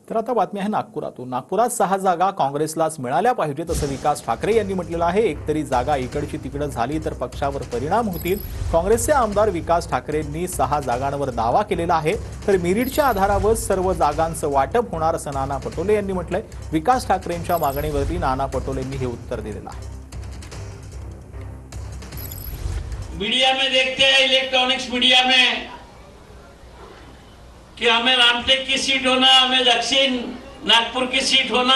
तर आता बातमी आहे नागपुरातून। नागपुरात 6 जागा काँग्रेसलाच मिळाल्या पाहिजेत असं विकास ठाकरे यांनी म्हटलेलं आहे। एकतरी जागा इकडची तिकडं झाली तर पक्षावर परिणाम होतील। काँग्रेसचे आमदार विकास ठाकरेंनी 6 जागांवर दावा केलेला आहे, तर मेरिटच्या आधारावर सर्व जागांचं वाटप होणार असं नाना पटोले यांनी म्हटलंय। विकास ठाकरेंच्या मागणीवरती नाना पटोलेंनी हे उत्तर दिलेलं आहे। मीडिया में देखते हैं, इलेक्ट्रॉनिक्स मीडिया में, कि हमें रामटेक की सीट होना, हमें दक्षिण नागपुर की सीट होना।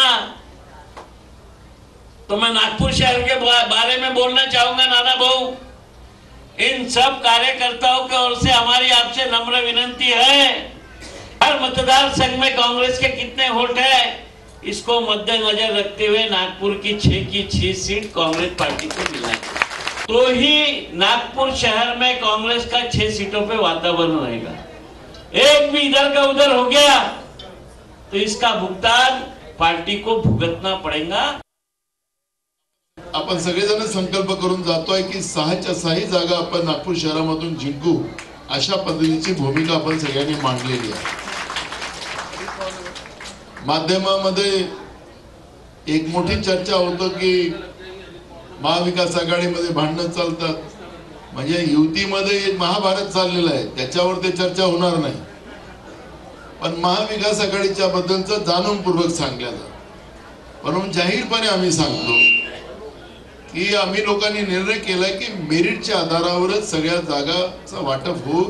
तो मैं नागपुर शहर के बारे में बोलना चाहूंगा नाना भाऊ, इन सब कार्यकर्ताओं की ओर से हमारी आपसे नम्र विनंती है, हर मतदार संघ में कांग्रेस के कितने वोट है इसको मद्देनजर रखते हुए नागपुर की 6 की 6 सीट कांग्रेस पार्टी को मिलना है, तो ही नागपुर शहर में कांग्रेस का 6 सीटों पे वातावरण रहेगा। एक भी इधर का उधर हो गया तो इसका भुगतान पार्टी को भुगतना पड़ेगा। आपण सगळेजण संकल्प करून जातोय की 6च्या 6 जागा आपण नागपूर शहरामधून जिंकू, अशा पद्धतीची भूमिका आपण सगळ्यांनी मांडलेली आहे। माध्यमामध्ये एक मोठी चर्चा होतो की महाविकास आघाडीमध्ये भांडणं चालतात, म्हणजे युतीमध्ये महाभारत चाललेलं आहे, त्याच्यावर ते चर्चा होणार नाही। पण महाविकास आघाडीच्या बद्दलचं जाणूनपूर्वक सांगलं जातं, म्हणून जाहीरपणे आम्ही सांगतो की आम्ही लोकांनी निर्णय केलाय की मेरिटच्या आधारावरच सगळ्या जागाचं वाटप होऊ।